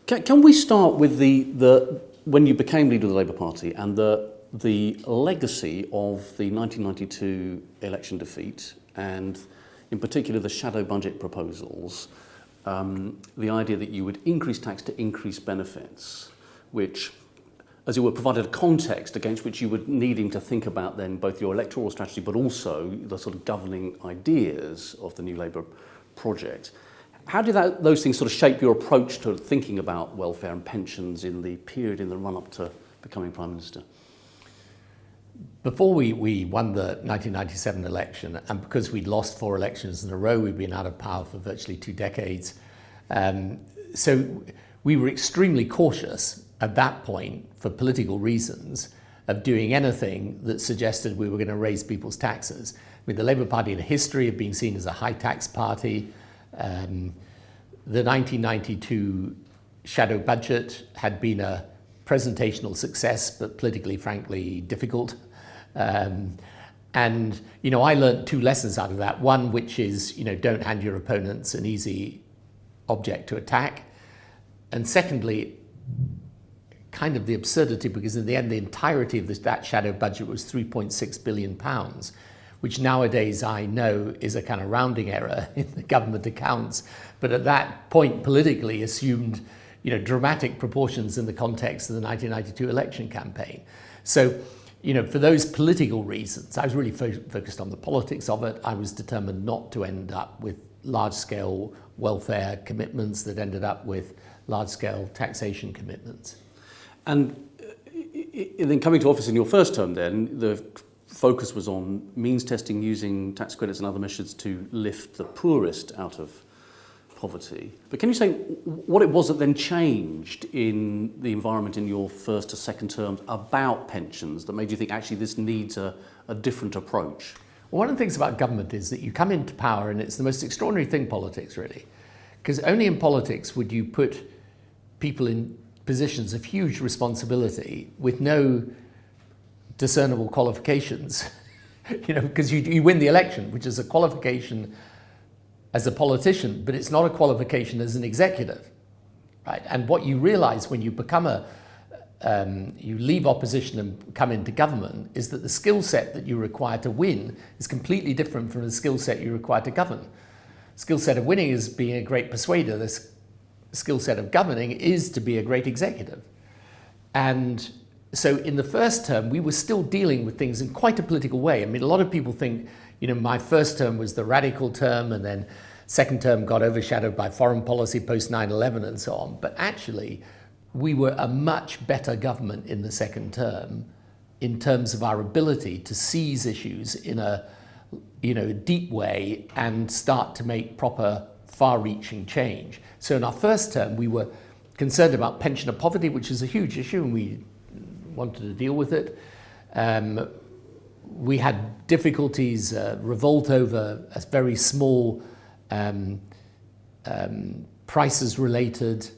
Can we start with the when you became leader of the Labour Party and the legacy of the 1992 election defeat, and in particular the shadow budget proposals, the idea that you would increase tax to increase benefits, which, as it were, provided a context against which you were needing to think about then both your electoral strategy but also the sort of governing ideas of the New Labour project. How did those things sort of shape your approach to thinking about welfare and pensions in the period in the run-up to becoming Prime Minister? Before we won the 1997 election, and because we'd lost 4 elections in a row, we'd been out of power for virtually 2 decades. So we were extremely cautious at that point, for political reasons, of doing anything that suggested we were going to raise people's taxes. I mean, the Labour Party had a history of being seen as a high tax party. The 1992 shadow budget had been a presentational success, but politically, frankly, difficult. And, I learned 2 lessons out of that. One, which is, don't hand your opponents an easy object to attack. And secondly, kind of the absurdity, because in the end, the entirety of that shadow budget was £3.6 billion, which nowadays I know is a kind of rounding error in the government accounts. But at that point, politically assumed, dramatic proportions in the context of the 1992 election campaign. So, for those political reasons, I was really focused on the politics of it. I was determined not to end up with large-scale welfare commitments that ended up with large-scale taxation commitments. And then coming to office in your first term then, the focus was on means testing, using tax credits and other measures to lift the poorest out of poverty. But can you say what it was that then changed in the environment in your first to second terms about pensions that made you think actually this needs a different approach? Well, one of the things about government is that you come into power, and it's the most extraordinary thing, politics, really. Because only in politics would you put people in positions of huge responsibility with no discernible qualifications, because you win the election, which is a qualification as a politician, but it's not a qualification as an executive, right? And what you realize when you become you leave opposition and come into government is that the skill set that you require to win is completely different from the skill set you require to govern. Skill set of winning is being a great persuader. The skill set of governing is to be a great executive. And so in the first term, we were still dealing with things in quite a political way. I mean, a lot of people think, my first term was the radical term, and then second term got overshadowed by foreign policy post 9/11 and so on. But actually, we were a much better government in the second term in terms of our ability to seize issues in a deep way and start to make proper far-reaching change. So in our first term, we were concerned about pensioner poverty, which is a huge issue, and we wanted to deal with it. We had difficulties, revolt over a very small prices-related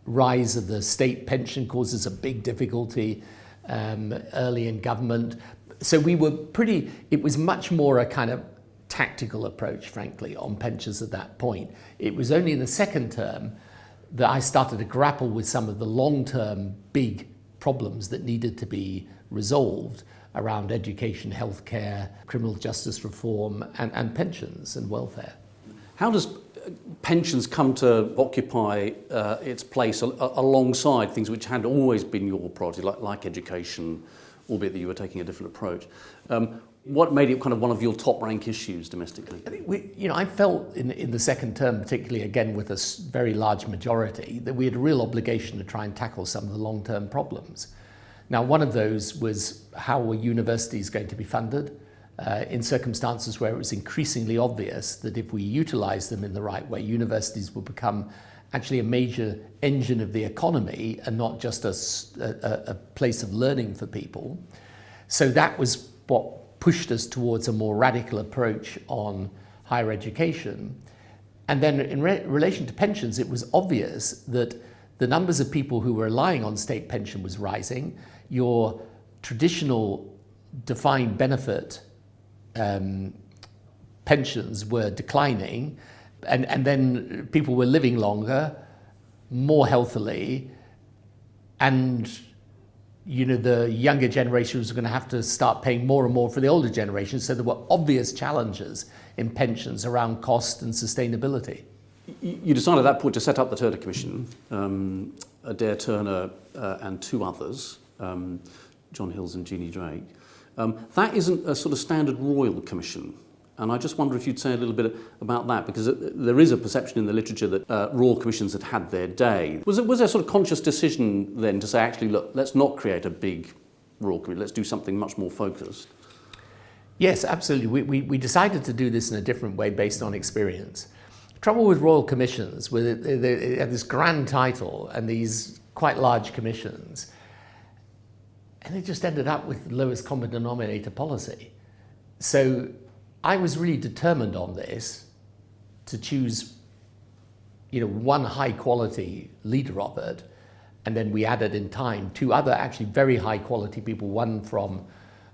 rise of the state pension causes a big difficulty early in government. So it was much more a kind of tactical approach, frankly, on pensions at that point. It was only in the second term that I started to grapple with some of the long-term big problems that needed to be resolved around education, healthcare, criminal justice reform, and pensions and welfare. How does pensions come to occupy its place alongside things which had always been your priority, like education, albeit that you were taking a different approach? What made it kind of one of your top rank issues domestically? I think I felt in the second term, particularly again with a very large majority, that we had a real obligation to try and tackle some of the long-term problems. Now, one of those was how were universities going to be funded in circumstances where it was increasingly obvious that if we utilised them in the right way, universities would become actually a major engine of the economy and not just a place of learning for people. So that was what pushed us towards a more radical approach on higher education. And then in relation to pensions, it was obvious that the numbers of people who were relying on state pension was rising. Your traditional defined benefit pensions were declining, and then people were living longer, more healthily, and the younger generation was going to have to start paying more and more for the older generation. So there were obvious challenges in pensions around cost and sustainability. You decided at that point to set up the Turner Commission, Adair Turner and two others, John Hills and Jeannie Drake. That isn't a sort of standard royal commission. And I just wonder if you'd say a little bit about that, because there is a perception in the literature that royal commissions had their day. Was there a sort of conscious decision then to say, actually, look, let's not create a big royal commission, let's do something much more focused? Yes, absolutely. We decided to do this in a different way based on experience. The trouble with royal commissions, they have this grand title and these quite large commissions, and they just ended up with the lowest common denominator policy. So I was really determined on this to choose, one high quality leader of it, and then we added in time two other actually very high quality people, one from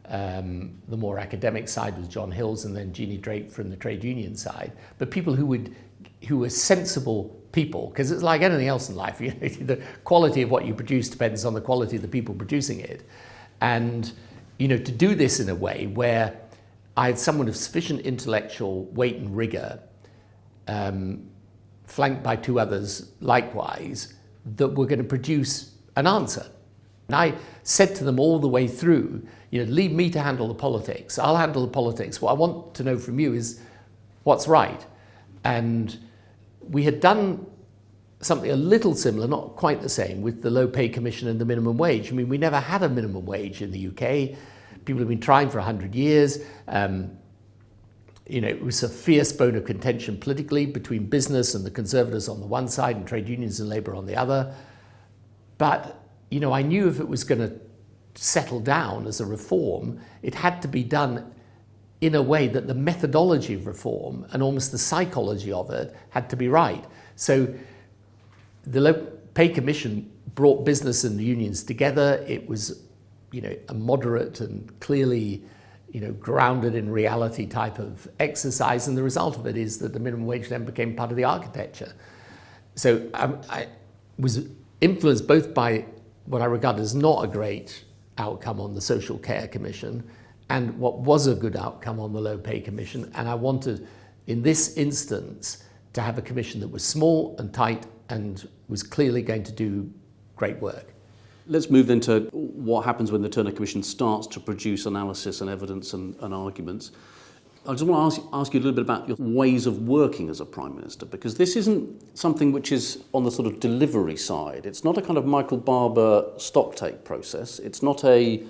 the more academic side was John Hills, and then Jeannie Drake from the trade union side, but people who were sensible people, because it's like anything else in life, the quality of what you produce depends on the quality of the people producing it. And, to do this in a way where I had someone of sufficient intellectual weight and rigor, flanked by two others likewise, that were going to produce an answer. And I said to them all the way through, leave me to handle the politics. I'll handle the politics. What I want to know from you is what's right. And we had done something a little similar, not quite the same, with the Low Pay Commission and the minimum wage. I mean, we never had a minimum wage in the UK. People have been trying for 100 years. It was a fierce bone of contention politically between business and the Conservatives on the one side and trade unions and Labour on the other. But, I knew if it was going to settle down as a reform, it had to be done in a way that the methodology of reform and almost the psychology of it had to be right. So the Low Pay Commission brought business and the unions together. It was a moderate and clearly, grounded in reality type of exercise. And the result of it is that the minimum wage then became part of the architecture. So I was influenced both by what I regard as not a great outcome on the Social Care Commission and what was a good outcome on the Low Pay Commission. And I wanted, in this instance, to have a commission that was small and tight and was clearly going to do great work. Let's move then to what happens when the Turner Commission starts to produce analysis and evidence and arguments. I just want to ask you a little bit about your ways of working as a Prime Minister, because this isn't something which is on the sort of delivery side. It's not a kind of Michael Barber stocktake process. It's not a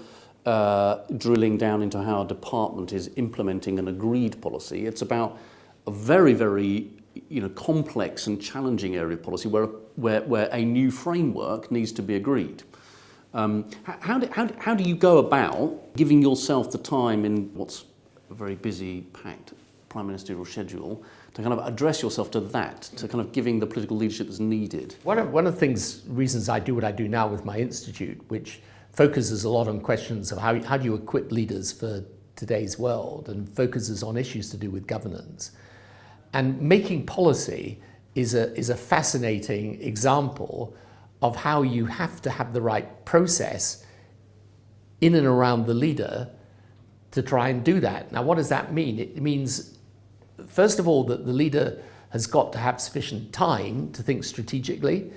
drilling down into how a department is implementing an agreed policy. It's about a very, very complex and challenging area of policy where a new framework needs to be agreed. How do you go about giving yourself the time in what's a very busy, packed prime ministerial schedule to kind of address yourself to that, to kind of giving the political leadership that's needed? One of the reasons I do what I do now with my institute, which focuses a lot on questions of how do you equip leaders for today's world, and focuses on issues to do with governance. And making policy is a fascinating example of how you have to have the right process in and around the leader to try and do that. Now, what does that mean? It means, first of all, that the leader has got to have sufficient time to think strategically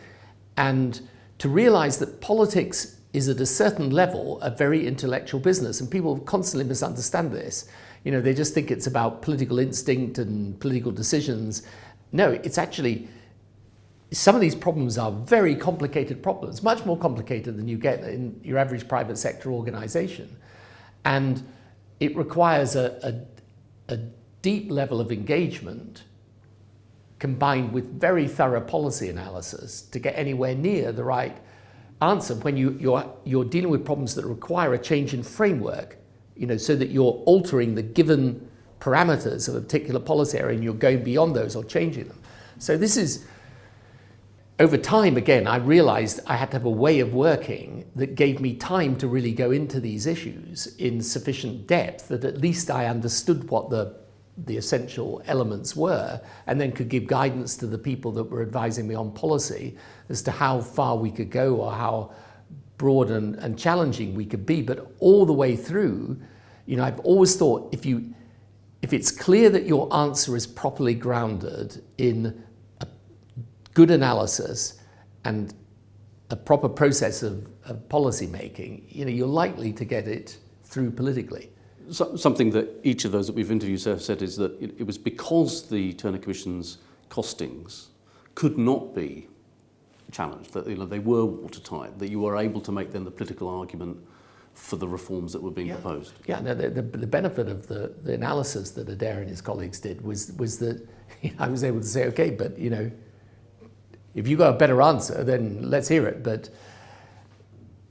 and to realize that politics is at a certain level a very intellectual business, and people constantly misunderstand this. They just think it's about political instinct and political decisions. No, it's actually, some of these problems are very complicated problems, much more complicated than you get in your average private sector organization. And it requires a deep level of engagement combined with very thorough policy analysis to get anywhere near the right answer when you're dealing with problems that require a change in framework, so that you're altering the given parameters of a particular policy area and you're going beyond those or changing them. So this is, over time, again, I realized I had to have a way of working that gave me time to really go into these issues in sufficient depth that at least I understood what the the essential elements were, and then could give guidance to the people that were advising me on policy as to how far we could go or how broad and challenging we could be. But all the way through, I've always thought if it's clear that your answer is properly grounded in a good analysis and a proper process of policy making, you're likely to get it through politically. So, something that each of those that we've interviewed have said is that it was because the Turner Commission's costings could not be challenged, that they were watertight, that you were able to make then the political argument for the reforms that were being proposed. Yeah, no, the benefit of the analysis that Adair and his colleagues did was that I was able to say, okay, but if you got a better answer, then let's hear it. But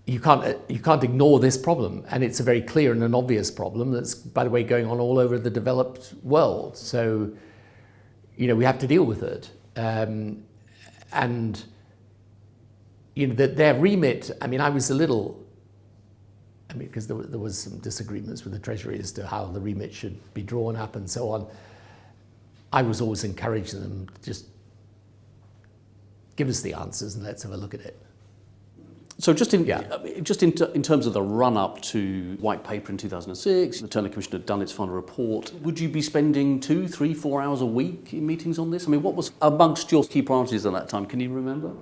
you can't ignore this problem, and it's a very clear and an obvious problem that's, by the way, going on all over the developed world. So, we have to deal with it, and that their remit. I was a little. Because there was some disagreements with the Treasury as to how the remit should be drawn up and so on. I was always encouraging them to just give us the answers and let's have a look at it. So just in terms of the run-up to White Paper in 2006, the Turner Commission had done its final report. Would you be spending 2, 3, 4 hours a week in meetings on this? What was amongst your key priorities at that time? Can you remember?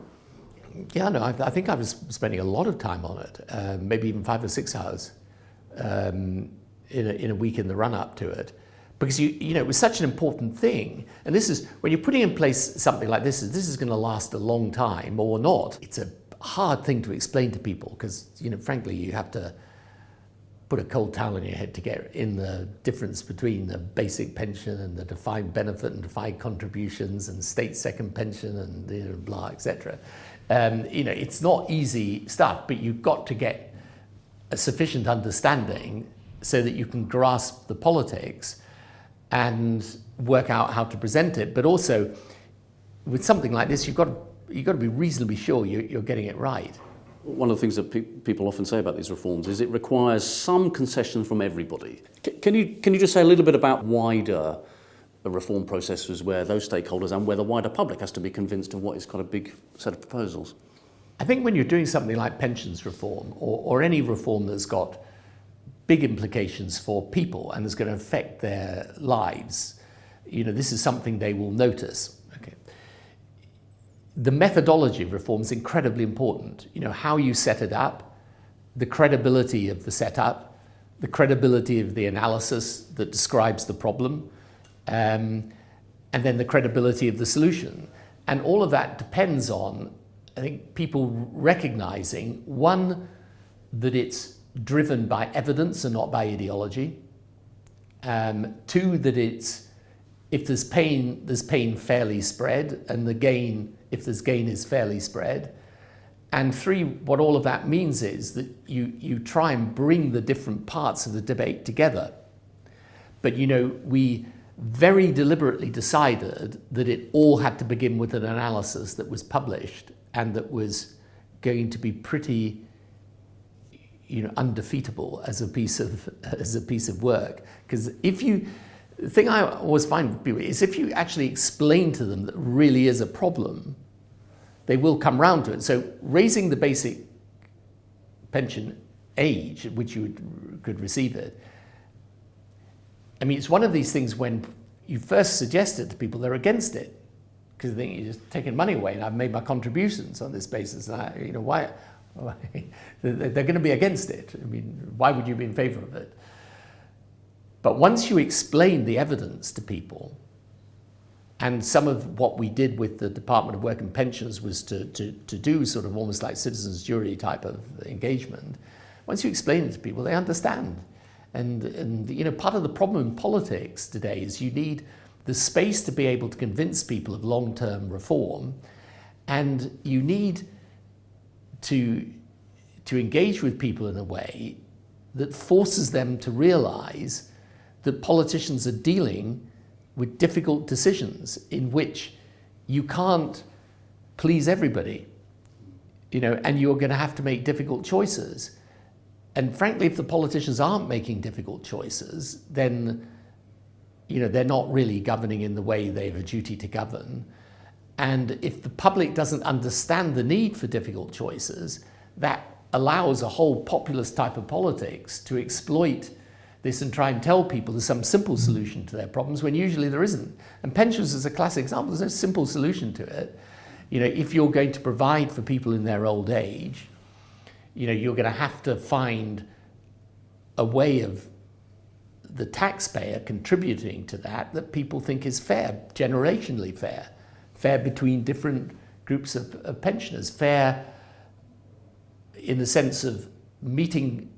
Yeah, no, I think I was spending a lot of time on it, maybe even 5 or 6 hours in a week in the run-up to it. Because, it was such an important thing. And this is, when you're putting in place something like this is going to last a long time or not, it's a hard thing to explain to people because, frankly, you have to put a cold towel on your head to get in the difference between the basic pension and the defined benefit and defined contributions and state second pension and blah, etc. It's not easy stuff, but you've got to get a sufficient understanding so that you can grasp the politics and work out how to present it. But also, with something like this, you've got to be reasonably sure you're getting it right. One of the things that people often say about these reforms is it requires some concession from everybody. Can you just say a little bit about wider reform processes where those stakeholders and where the wider public has to be convinced of what is quite a big set of proposals? I think when you're doing something like pensions reform or any reform that's got big implications for people and is going to affect their lives, this is something they will notice. Okay. The methodology of reform is incredibly important. How you set it up, the credibility of the setup, the credibility of the analysis that describes the problem, and then the credibility of the solution. And all of that depends on, I think, people recognizing, one, that it's driven by evidence and not by ideology. Two, that if there's pain fairly spread, and if there's gain is fairly spread. And three, what all of that means is that you try and bring the different parts of the debate together. But we very deliberately decided that it all had to begin with an analysis that was published and that was going to be pretty undefeatable as a piece of work. Because the thing I always find with people is if you actually explain to them that really is a problem, they will come round to it. So raising the basic pension age at which you could receive it, it's one of these things when you first suggest it to people, they're against it because they think you're just taking money away, and I've made my contributions on this basis. And why? They're going to be against it. Why would you be in favour of it? But once you explain the evidence to people, and some of what we did with the Department of Work and Pensions was to do sort of almost like citizens' jury type of engagement. Once you explain it to people, they understand. And part of the problem in politics today is you need the space to be able to convince people of long-term reform, and you need to engage with people in a way that forces them to realize that politicians are dealing with difficult decisions in which you can't please everybody, and you're going to have to make difficult choices. And frankly, if the politicians aren't making difficult choices, then they're not really governing in the way they have a duty to govern. And if the public doesn't understand the need for difficult choices, that allows a whole populist type of politics to exploit this and try and tell people there's some simple solution to their problems when usually there isn't. And pensions is a classic example. There's no simple solution to it. If you're going to provide for people in their old age, you're going to have to find a way of the taxpayer contributing to that people think is fair, generationally fair between different groups of pensioners, fair in the sense of meeting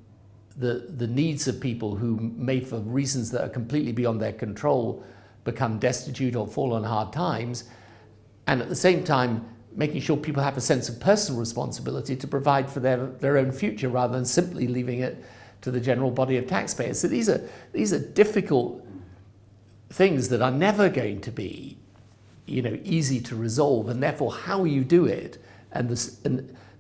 the needs of people who may, for reasons that are completely beyond their control, become destitute or fall on hard times, and at the same time making sure people have a sense of personal responsibility to provide for their own future rather than simply leaving it to the general body of taxpayers. So these are difficult things that are never going to be easy to resolve, and therefore how you do it and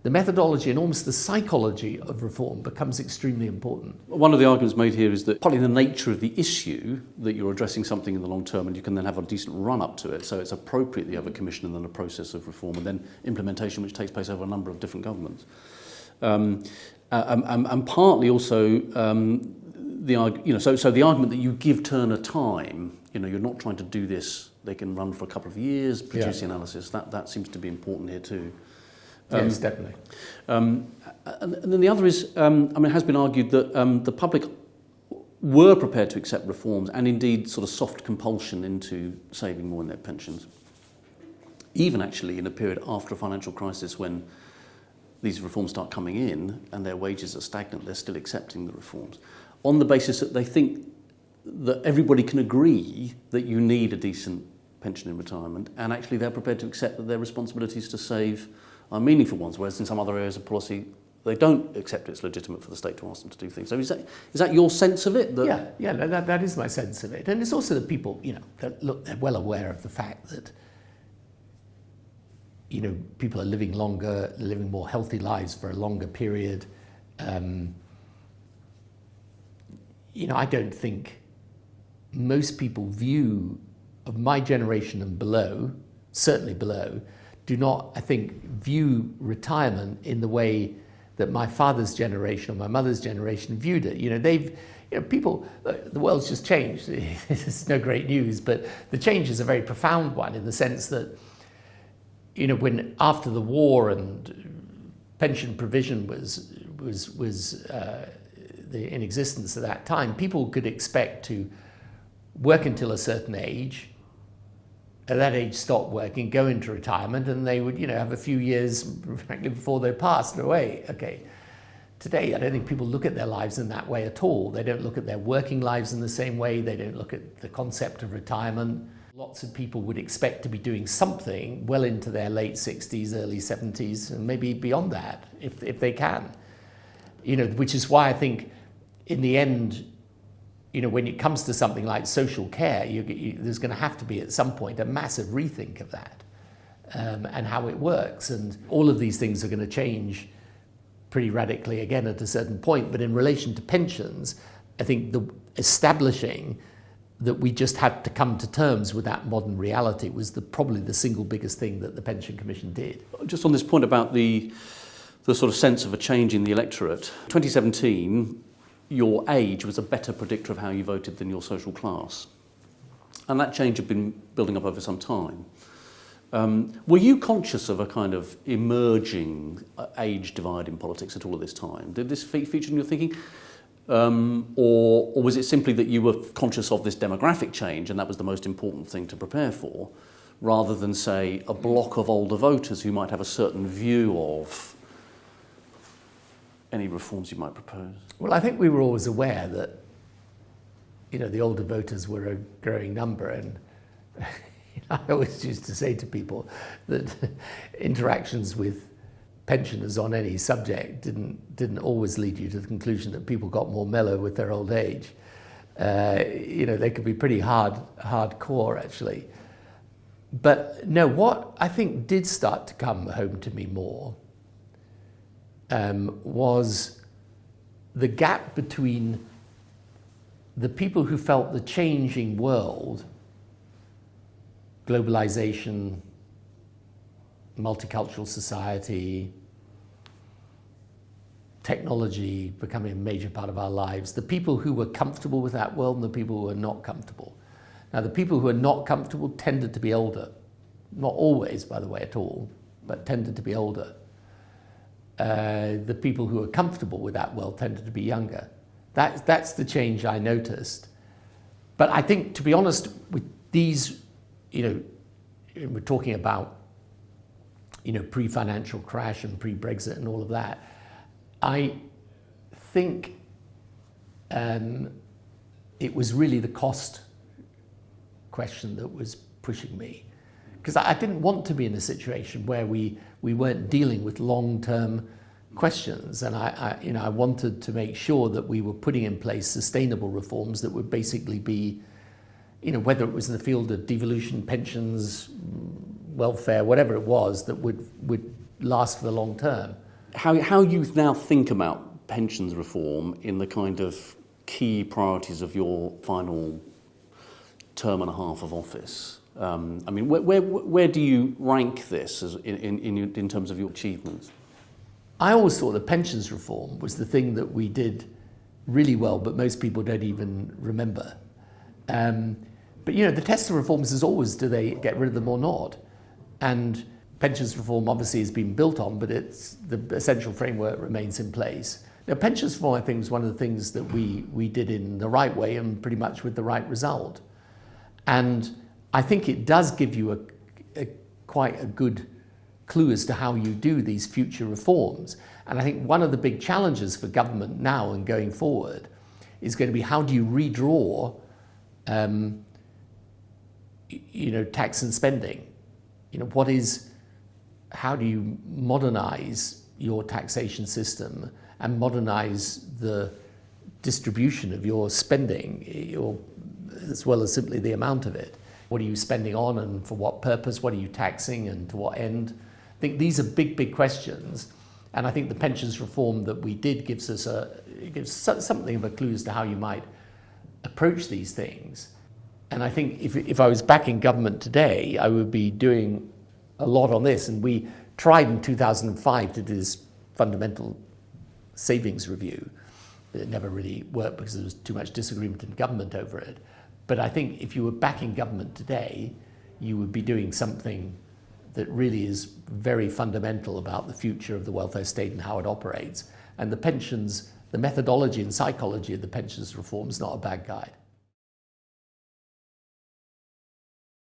the methodology and almost the psychology of reform becomes extremely important. One of the arguments made here is that partly the nature of the issue, that you're addressing something in the long term and you can then have a decent run up to it, so it's appropriate that you have a commission and then a process of reform and then implementation which takes place over a number of different governments. And partly also the argument that you give Turner time, you're not trying to do this, they can run for a couple of years, produce the analysis, that seems to be important here too. Yes, definitely. And then the other is, it has been argued that the public were prepared to accept reforms and indeed sort of soft compulsion into saving more in their pensions, even actually in a period after a financial crisis when these reforms start coming in and their wages are stagnant, they're still accepting the reforms on the basis that they think that everybody can agree that you need a decent pension in retirement, and actually they're prepared to accept that their responsibilities to save are meaningful ones, whereas in some other areas of policy they don't accept it's legitimate for the state to ask them to do things. So is that your sense of it? That is my sense of it. And it's also that people, they're well aware of the fact that people are living longer, living more healthy lives for a longer period. I don't think most people of my generation and below, certainly below, do not, I think, view retirement in the way that my father's generation or my mother's generation viewed it. The world's just changed. It's no great news, but the change is a very profound one in the sense that, when after the war and pension provision was in existence at that time, people could expect to work until a certain age. At that age, stop working, go into retirement, and they would, have a few years, frankly, before they passed away. Okay. Today, I don't think people look at their lives in that way at all. They don't look at their working lives in the same way. They don't look at the concept of retirement. Lots of people would expect to be doing something well into their late 60s, early 70s, and maybe beyond that, if they can. Which is why I think, in the end, when it comes to something like social care, there's going to have to be at some point a massive rethink of that and how it works. And all of these things are going to change pretty radically again at a certain point. But in relation to pensions, I think establishing that we just had to come to terms with that modern reality was probably the single biggest thing that the Pension Commission did. Just on this point about the sort of sense of a change in the electorate, 2017, your age was a better predictor of how you voted than your social class. And that change had been building up over some time. Were you conscious of a kind of emerging age divide in politics at all at this time? Did this feature in your thinking? Or was it simply that you were conscious of this demographic change and that was the most important thing to prepare for, rather than, say, a block of older voters who might have a certain view of any reforms you might propose? Well, I think we were always aware that, the older voters were a growing number, and I always used to say to people that interactions with pensioners on any subject didn't always lead you to the conclusion that people got more mellow with their old age. They could be pretty hardcore, actually. But no, what I think did start to come home to me more was the gap between the people who felt the changing world, globalization, multicultural society, technology becoming a major part of our lives, the people who were comfortable with that world and the people who were not comfortable. Now, the people who were not comfortable tended to be older. Not always, by the way, at all, but tended to be older. The people who were comfortable with that world tended to be younger. That's the change I noticed. But I think, to be honest, with these, we're talking about, pre-financial crash and pre-Brexit and all of that, I think it was really the cost question that was pushing me. Because I didn't want to be in a situation where we weren't dealing with long-term questions, and I wanted to make sure that we were putting in place sustainable reforms that would basically be, whether it was in the field of devolution, pensions, welfare, whatever it was, that would last for the long term. How you now think about pensions reform in the kind of key priorities of your final term and a half of office? Where do you rank this as in terms of your achievements? I always thought that pensions reform was the thing that we did really well, but most people don't even remember. But the test of reforms is always, do they get rid of them or not? And pensions reform obviously has been built on, but it's the essential framework remains in place. Now, pensions reform, I think, is one of the things that we did in the right way and pretty much with the right result. And I think it does give you quite a good clue as to how you do these future reforms. And I think one of the big challenges for government now and going forward is going to be, how do you redraw tax and spending? How do you modernize your taxation system and modernize the distribution of your spending, as well as simply the amount of it? What are you spending on and for what purpose? What are you taxing and to what end? I think these are big, big questions. And I think the pensions reform that we did gives something of a clue as to how you might approach these things. And I think if I was back in government today, I would be doing a lot on this. And we tried in 2005 to do this fundamental savings review. It never really worked because there was too much disagreement in government over it. But I think if you were back in government today, you would be doing something that really is very fundamental about the future of the welfare state and how it operates. And the pensions, the methodology and psychology of the pensions reform is not a bad guide.